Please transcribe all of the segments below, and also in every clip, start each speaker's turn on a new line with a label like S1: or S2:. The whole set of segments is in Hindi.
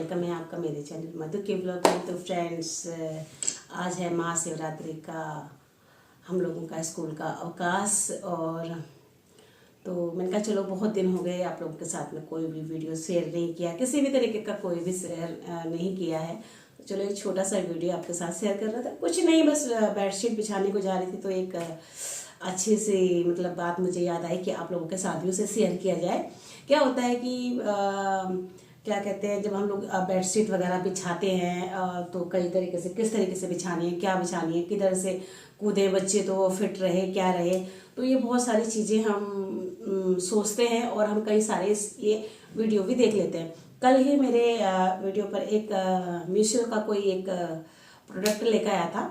S1: वेलकम है आपका मेरे चैनल मधु के ब्लॉग में। तो फ्रेंड्स, आज है महाशिवरात्रि का हम लोगों का स्कूल का अवकाश। और तो मैंने कहा चलो बहुत दिन हो गए आप लोगों के साथ में कोई भी वीडियो शेयर नहीं किया, किसी भी तरीके का कोई भी शेयर नहीं किया है। तो चलो एक छोटा सा वीडियो आपके साथ शेयर कर रहा था। कुछ नहीं, बस बेडशीट बिछाने को जा रही थी तो एक अच्छी सी बात मुझे याद आई कि आप लोगों के साथ भी उसे शेयर किया जाए। क्या होता है कि क्या कहते हैं, जब हम लोग बेडशीट वगैरह बिछाते हैं तो कई तरीके से, किस तरीके से बिछानी है, क्या बिछानी है, किधर से कूदे बच्चे तो फिट रहे, क्या रहे। तो ये बहुत सारी चीज़ें हम सोचते हैं और हम कई सारे ये वीडियो भी देख लेते हैं। कल ही मेरे वीडियो पर एक मीशो का कोई एक प्रोडक्ट लेकर आया था।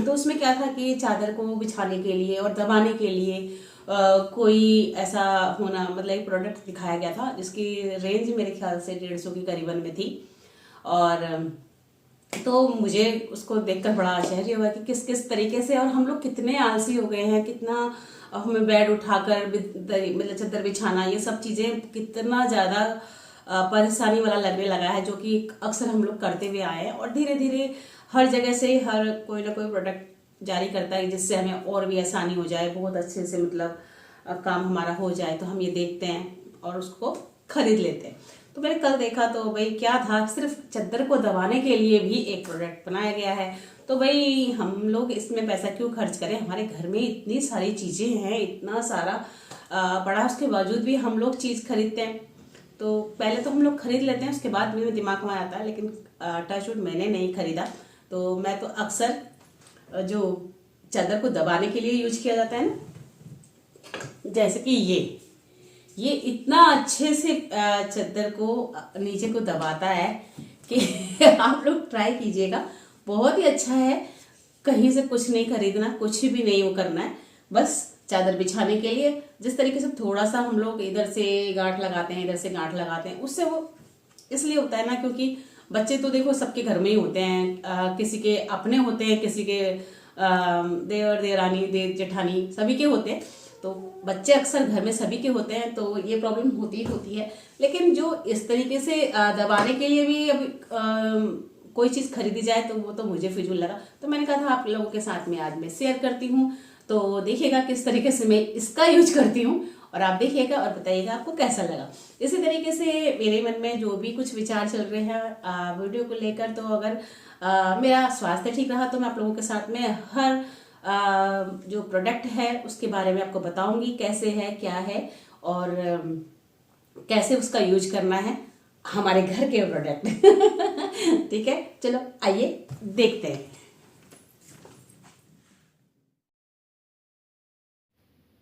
S1: तो उसमें क्या था कि चादर को बिछाने के लिए और दबाने के लिए कोई ऐसा होना, एक प्रोडक्ट दिखाया गया था जिसकी रेंज मेरे ख्याल से 150 की करीबन में थी। और तो मुझे उसको देखकर बड़ा आश्चर्य हुआ कि किस किस तरीके से, और हम लोग कितने आलसी हो गए हैं, कितना हमें बेड उठाकर चादर बिछाना, ये सब चीज़ें कितना ज़्यादा परेशानी वाला लगने लगा है, जो कि अक्सर हम लोग करते हुए आए हैं। और धीरे धीरे हर जगह से हर कोई ना कोई प्रोडक्ट जारी करता है जिससे हमें और भी आसानी हो जाए, बहुत अच्छे से काम हमारा हो जाए। तो हम ये देखते हैं और उसको खरीद लेते हैं। तो मैंने कल देखा तो भाई क्या था, सिर्फ चादर को दबाने के लिए भी एक प्रोडक्ट बनाया गया है। तो भाई हम लोग इसमें पैसा क्यों खर्च करें, हमारे घर में इतनी सारी चीज़ें हैं, इतना सारा बड़ा, उसके बावजूद भी हम लोग चीज़ खरीदते हैं। तो पहले तो हम लोग खरीद लेते हैं, उसके बाद मेरे दिमाग में आता है, लेकिन टचवुड मैंने नहीं खरीदा। तो मैं तो अक्सर जो चादर को दबाने के लिए यूज किया जाता है ना, जैसे कि ये इतना अच्छे से चादर को नीचे को दबाता है कि आप लोग ट्राई कीजिएगा, बहुत ही अच्छा है। कहीं से कुछ नहीं खरीदना, कुछ भी नहीं वो करना है, बस चादर बिछाने के लिए जिस तरीके से थोड़ा सा हम लोग इधर से गांठ लगाते हैं, इधर से गांठ लगाते हैं, उससे वो इसलिए होता है ना, क्योंकि बच्चे तो देखो सबके घर में ही होते हैं, किसी के अपने होते हैं, किसी के देवर देवरानी देव जेठानी सभी के होते हैं। तो बच्चे अक्सर घर में सभी के होते हैं, तो ये प्रॉब्लम होती ही होती है। लेकिन जो इस तरीके से दबाने के लिए भी अभी कोई चीज़ खरीदी जाए तो वो तो मुझे फिजूल लगा। तो मैंने कहा था आप लोगों के साथ में आज मैं शेयर करती हूँ, तो देखिएगा किस तरीके से मैं इसका यूज करती हूँ, और आप देखिएगा और बताइएगा आपको कैसा लगा। इसी तरीके से मेरे मन में जो भी कुछ विचार चल रहे हैं वीडियो को लेकर, तो अगर मेरा स्वास्थ्य ठीक रहा तो मैं आप लोगों के साथ में हर जो प्रोडक्ट है उसके बारे में आपको बताऊंगी, कैसे है, क्या है और कैसे उसका यूज करना है, हमारे घर के प्रोडक्ट। ठीक है, चलो आइए देखते हैं।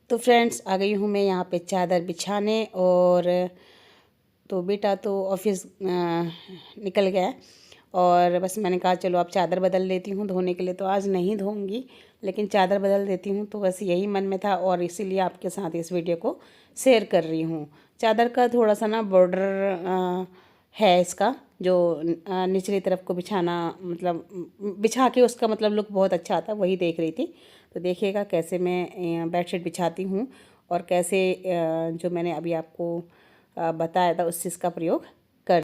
S1: तो फ्रेंड्स, आ गई हूँ मैं यहाँ पे चादर बिछाने। और तो बेटा तो ऑफिस निकल गया और बस मैंने कहा चलो अब चादर बदल लेती हूँ। धोने के लिए तो आज नहीं धोऊंगी, लेकिन चादर बदल देती हूँ। तो बस यही मन में था और इसीलिए आपके साथ इस वीडियो को शेयर कर रही हूँ। चादर का थोड़ा सा ना बॉर्डर है इसका, जो निचली तरफ को बिछाना, बिछा के उसका लुक बहुत अच्छा आता, वही देख रही थी। तो देखिएगा कैसे मैं बेडशीट बिछाती हूँ और कैसे जो मैंने अभी आपको बताया था उस चीज़ का प्रयोग कर।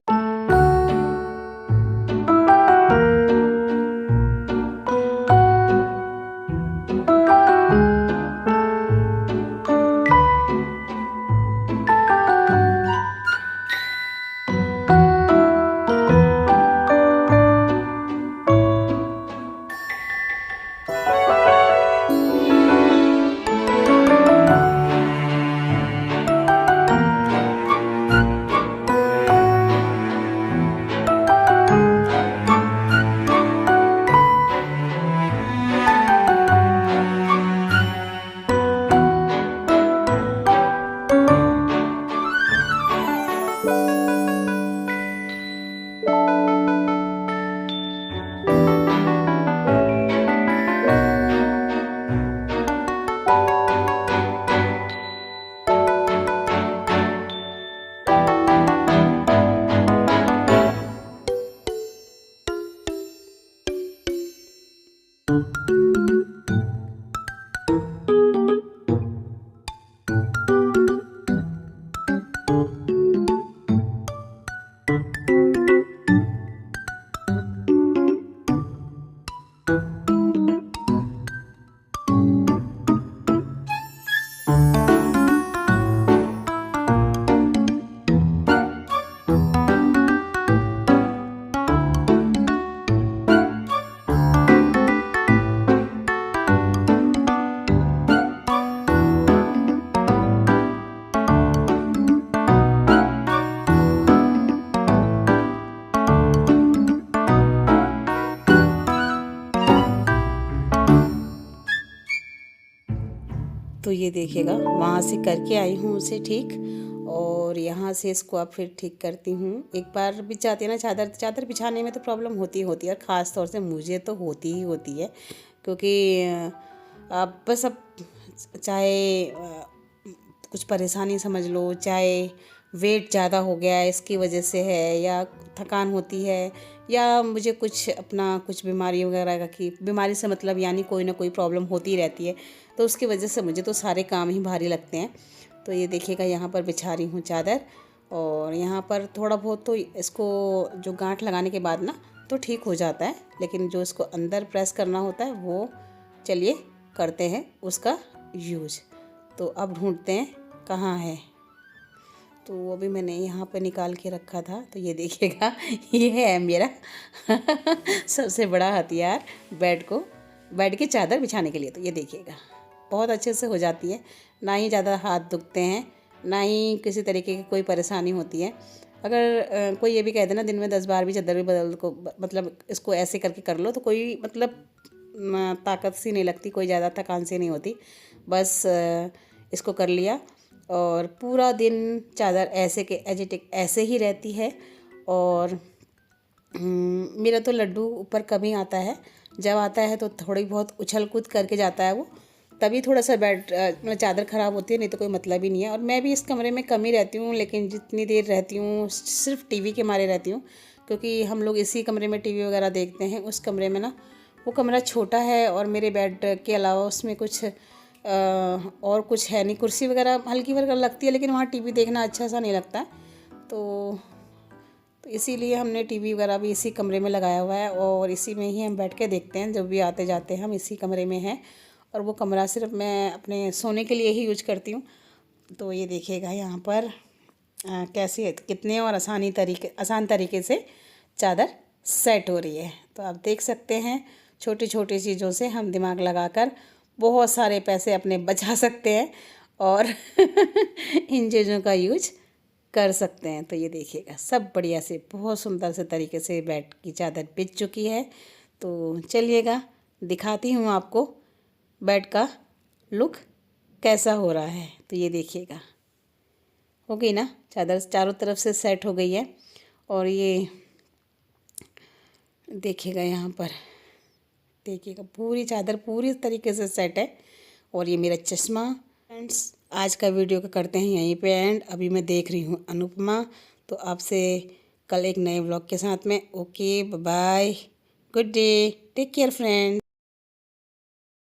S1: तो ये देखिएगा, वहाँ से करके आई हूँ उसे ठीक, और यहाँ से इसको अब फिर ठीक करती हूँ। एक बार बिछाती है ना चादर बिछाने में तो प्रॉब्लम होती है, और ख़ास तौर से मुझे तो होती ही होती है, क्योंकि अब बस अब चाहे कुछ परेशानी समझ लो, चाहे वेट ज़्यादा हो गया है इसकी वजह से है, या थकान होती है, या मुझे कुछ बीमारी वगैरह की बीमारी से मतलब यानी कोई ना कोई प्रॉब्लम होती रहती है, तो उसकी वजह से मुझे तो सारे काम ही भारी लगते हैं। तो ये देखिएगा, यहाँ पर बिछा रही हूँ चादर, और यहाँ पर थोड़ा बहुत तो इसको जो गांठ लगाने के बाद ना तो ठीक हो जाता है, लेकिन जो इसको अंदर प्रेस करना होता है वो चलिए करते हैं उसका यूज। तो अब ढूंढते हैं कहाँ है। तो वो भी मैंने यहाँ पे निकाल के रखा था। तो ये देखिएगा, ये है मेरा सबसे बड़ा हथियार बेड की चादर बिछाने के लिए। तो ये देखिएगा, बहुत अच्छे से हो जाती है, ना ही ज़्यादा हाथ दुखते हैं, ना ही किसी तरीके की कोई परेशानी होती है। अगर कोई ये भी कह देना दिन में 10 बार भी चादर भी बदल को मतलब इसको ऐसे करके कर लो, तो कोई मतलब ताकत सी नहीं लगती, कोई ज़्यादा थकान सी नहीं होती। बस इसको कर लिया और पूरा दिन चादर ऐसे के एजिटिक ऐसे ही रहती है। और मेरा तो लड्डू ऊपर कभी आता है, जब आता है तो थोड़ी बहुत उछल कूद करके जाता है वो, तभी थोड़ा सा बेड मतलब चादर ख़राब होती है, नहीं तो कोई मतलब ही नहीं है। और मैं भी इस कमरे में कम ही रहती हूँ, लेकिन जितनी देर रहती हूँ सिर्फ टीवी के मारे रहती हूँ, क्योंकि हम लोग इसी कमरे में टीवी वगैरह देखते हैं। उस कमरे में ना वो कमरा छोटा है, और मेरे बेड के अलावा उसमें कुछ और कुछ है नहीं, कुर्सी वगैरह हल्की वगैरह लगती है, लेकिन वहाँ टीवी देखना अच्छा सा नहीं लगता। तो इसीलिए हमने टीवी वगैरह भी इसी कमरे में लगाया हुआ है, और इसी में ही हम बैठ के देखते हैं। जब भी आते जाते हैं हम इसी कमरे में हैं, और वो कमरा सिर्फ मैं अपने सोने के लिए ही यूज करती हूँ। तो ये देखिएगा यहाँ पर कैसे कितने और आसान तरीके से चादर सेट हो रही है। तो आप देख सकते हैं, छोटी छोटी चीज़ों से हम दिमाग लगाकर बहुत सारे पैसे अपने बचा सकते हैं, और इन चीज़ों का यूज कर सकते हैं। तो ये देखिएगा, सब बढ़िया से बहुत सुंदर से तरीके से बेड की चादर बिछ चुकी है। तो चलिएगा दिखाती हूँ आपको बेड का लुक कैसा हो रहा है। तो ये देखिएगा, हो गई ना चादर, चारों तरफ से सेट हो गई है। और ये देखिएगा, यहाँ पर देखिएगा पूरी चादर पूरी तरीके से सेट है। और ये मेरा चश्मा। फ्रेंड्स, आज का वीडियो का करते हैं यहीं पे एंड। अभी मैं देख रही हूँ अनुपमा। तो आपसे कल एक नए व्लॉग के साथ में। Okay, bye, good day, take care friend.